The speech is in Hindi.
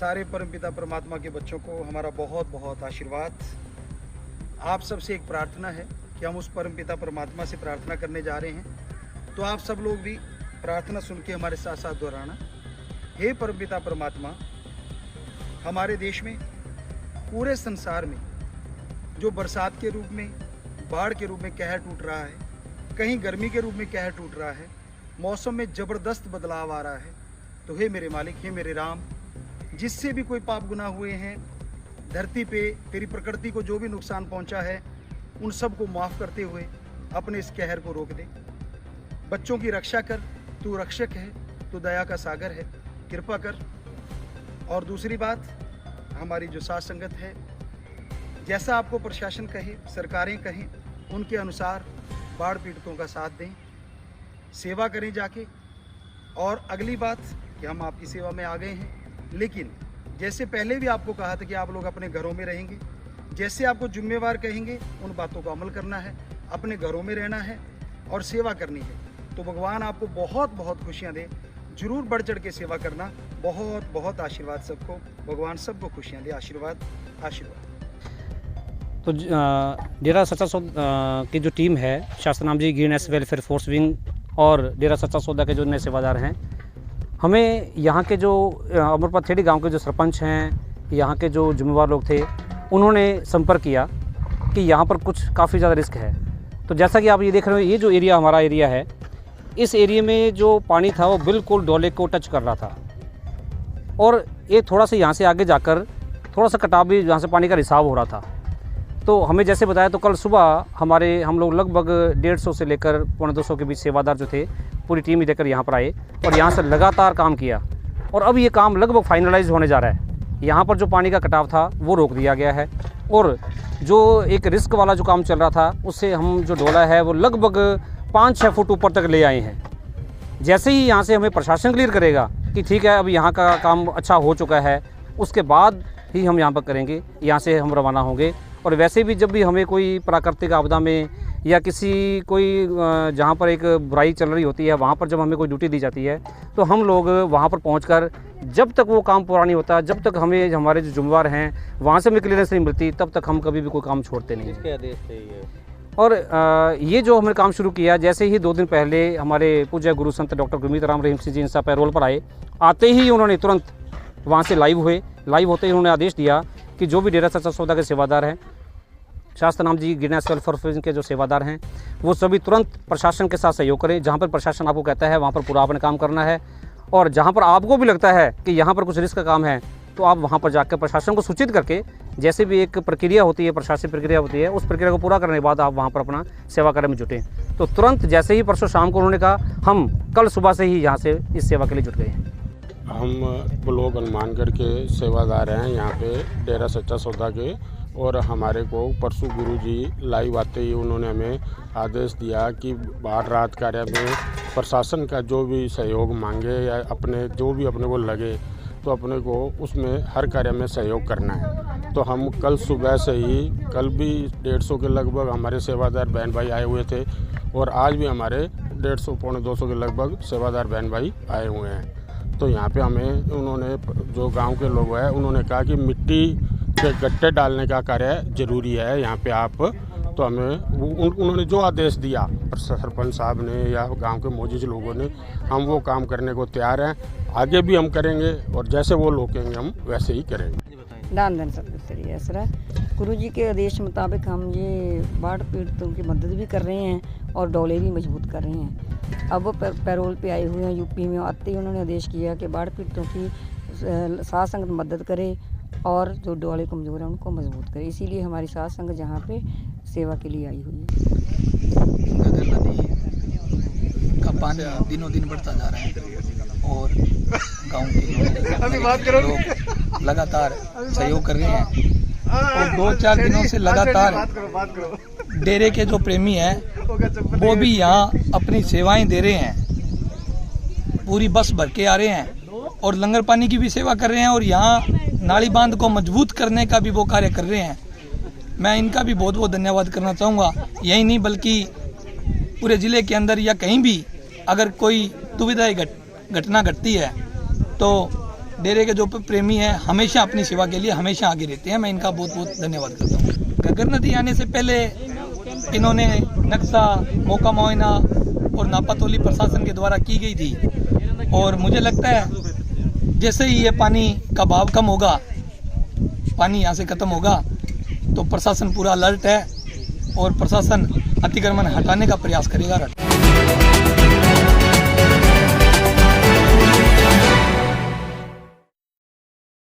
सारे परमपिता परमात्मा के बच्चों को हमारा बहुत बहुत आशीर्वाद। आप सबसे एक प्रार्थना है कि हम उस परमपिता परमात्मा से प्रार्थना करने जा रहे हैं, तो आप सब लोग भी प्रार्थना सुन के हमारे साथ साथ दोहराना। हे परमपिता परमात्मा, हमारे देश में, पूरे संसार में जो बरसात के रूप में, बाढ़ के रूप में कहर टूट रहा है, कहीं गर्मी के रूप में कहर टूट रहा है, मौसम में ज़बरदस्त बदलाव आ रहा है, तो हे मेरे मालिक, हे मेरे राम, जिससे भी कोई पाप गुनाह हुए हैं धरती पे, तेरी प्रकृति को जो भी नुकसान पहुंचा है, उन सब को माफ़ करते हुए अपने इस कहर को रोक दे। बच्चों की रक्षा कर, तू रक्षक है, तू दया का सागर है, कृपा कर। और दूसरी बात, हमारी जो साध संगत है, जैसा आपको प्रशासन कहे, सरकारें कहें, उनके अनुसार बाढ़ पीड़ितों का साथ दें, सेवा करें जाके। और अगली बात कि हम आपकी सेवा में आ गए हैं, लेकिन जैसे पहले भी आपको कहा था कि आप लोग अपने घरों में रहेंगे, जैसे आपको जिम्मेवार कहेंगे उन बातों को अमल करना है, अपने घरों में रहना है और सेवा करनी है। तो भगवान आपको बहुत बहुत खुशियाँ दे, जरूर बढ़ चढ़ के सेवा करना। बहुत बहुत आशीर्वाद सबको, भगवान सबको खुशियाँ दे। आशीर्वाद आशीर्वाद। तो डेरा सच्चा सौदा की जो टीम है, शास्त्रनाम जी ग्रीननेस वेलफेयर फोर्स विंग और डेरा सच्चा सौदा के जो नए सेवादार हैं, हमें यहाँ के जो अमरपाल खेड़ी गांव के जो सरपंच हैं, यहाँ के जो जिम्मेवार लोग थे, उन्होंने संपर्क किया कि यहाँ पर कुछ काफ़ी ज़्यादा रिस्क है। तो जैसा कि आप ये देख रहे हो, ये जो एरिया हमारा एरिया है, इस एरिया में जो पानी था वो बिल्कुल डोले को टच कर रहा था और ये थोड़ा सा यहाँ से आगे जाकर थोड़ा सा कटाव भी, जहाँ से पानी का रिसाव हो रहा था। तो हमें जैसे बताया, तो कल सुबह हम लोग लगभग 150 से लेकर 250 के बीच सेवादार जो थे, पूरी टीम ही लेकर यहाँ पर आए और यहाँ से लगातार काम किया और अब ये काम लगभग फाइनलाइज होने जा रहा है। यहाँ पर जो पानी का कटाव था वो रोक दिया गया है और जो एक रिस्क वाला जो काम चल रहा था, उससे हम जो डोला है वो लगभग 5-6 फुट ऊपर तक ले आए हैं। जैसे ही यहाँ से हमें प्रशासन क्लियर करेगा कि ठीक है, अब यहाँ का काम अच्छा हो चुका है, उसके बाद ही हम यहाँ पर करेंगे, यहाँ से हम रवाना होंगे। और वैसे भी जब भी हमें कोई प्राकृतिक आपदा में या कोई जहाँ पर एक बुराई चल रही होती है, वहाँ पर जब हमें कोई ड्यूटी दी जाती है, तो हम लोग वहाँ पर पहुँचकर जब तक वो काम पूरा नहीं होता, जब तक हमें हमारे जो जिम्मेवार हैं वहाँ से हमें क्लियरेंस नहीं मिलती, तब तक हम कभी भी कोई काम छोड़ते नहीं हैं। आदेश थे ये? और ये जो हमने काम शुरू किया, जैसे ही 2 दिन पहले हमारे पूज्य गुरु संत डॉक्टर गुरमीत राम रहीम सिंह जी इंसा पैरोल पर आए, आते ही उन्होंने तुरंत वहाँ से लाइव होते ही उन्होंने आदेश दिया कि जो भी डेरा सच्चा सौदा के सेवादार हैं, शास्त्रनाम जी ग्रीननेस वेलफेयर के जो सेवादार हैं, वो सभी तुरंत प्रशासन के साथ सहयोग करें। जहाँ पर प्रशासन आपको कहता है वहाँ पर पूरा आपने काम करना है और जहाँ पर आपको भी लगता है कि यहाँ पर कुछ रिस्क का काम है, तो आप वहाँ पर जाकर प्रशासन को सूचित करके, जैसे भी एक प्रक्रिया होती है, प्रशासनिक प्रक्रिया होती है, उस प्रक्रिया को पूरा करने के बाद आप वहाँ पर अपना सेवा कार्य में जुटें। तो तुरंत जैसे ही परसों शाम को उन्होंने कहा, हम कल सुबह से ही यहाँ से इस सेवा के लिए जुट गए हैं। हम ब्लॉक हनुमानगढ़ के सेवादार हैं यहाँ पे डेरा सच्चा सौदा के, और हमारे को परसों गुरुजी लाइव आते ही उन्होंने हमें आदेश दिया कि बाढ़ राहत कार्य में प्रशासन का जो भी सहयोग मांगे या अपने जो भी अपने को लगे, तो अपने को उसमें हर कार्य में सहयोग करना है। तो हम कल सुबह से ही, कल भी 150 के लगभग हमारे सेवादार बहन भाई आए हुए थे और आज भी हमारे 150-250 के लगभग सेवादार बहन भाई आए हुए हैं। तो यहाँ पे हमें उन्होंने, जो गांव के लोग हैं, उन्होंने कहा कि मिट्टी के गट्टे डालने का कार्य जरूरी है यहाँ पे आप। तो हमें उन्होंने जो आदेश दिया सरपंच साहब ने या गांव के मौजूद लोगों ने, हम वो काम करने को तैयार हैं। आगे भी हम करेंगे और जैसे वो लोग कहेंगे हम वैसे ही करेंगे। दान धन सब गुरु जी के आदेश मुताबिक हम ये बाढ़ पीड़ितों की मदद भी कर रहे हैं और डोले भी मजबूत कर रहे हैं। अब वो पैरोल पे आए हुए हैं यूपी में, आते ही उन्होंने आदेश किया कि बाढ़ पीड़ितों की साथ संगत मदद करे और जो डोले कमज़ोर हैं उनको मजबूत करे। इसीलिए हमारी साथ संगत जहाँ पे सेवा के लिए आई हुई है। नदी का पानी दिनों दिन बढ़ता जा रहा है और गांव के लोग लगातार सहयोग कर रहे हैं और 2-4 दिनों से लगातार डेरे के जो प्रेमी हैं वो भी यहाँ अपनी सेवाएं दे रहे हैं। पूरी बस भर के आ रहे हैं और लंगर पानी की भी सेवा कर रहे हैं और यहाँ नाली बांध को मजबूत करने का भी वो कार्य कर रहे हैं। मैं इनका भी बहुत बहुत धन्यवाद करना चाहूँगा। यही नहीं बल्कि पूरे ज़िले के अंदर या कहीं भी अगर कोई दुविधा घटना घटती है तो डेरे के जो प्रेमी हैं हमेशा अपनी सेवा के लिए हमेशा आगे रहते हैं। मैं इनका बहुत बहुत धन्यवाद करता हूँ। घग्गर नदी आने से पहले इन्होंने नक्शा, मौका मुआयना और नापातोली प्रशासन के द्वारा की गई थी, और मुझे लगता है जैसे ही ये पानी का बहाव कम होगा, पानी यहाँ से ख़त्म होगा, तो प्रशासन पूरा अलर्ट है और प्रशासन अतिक्रमण हटाने का प्रयास करेगा।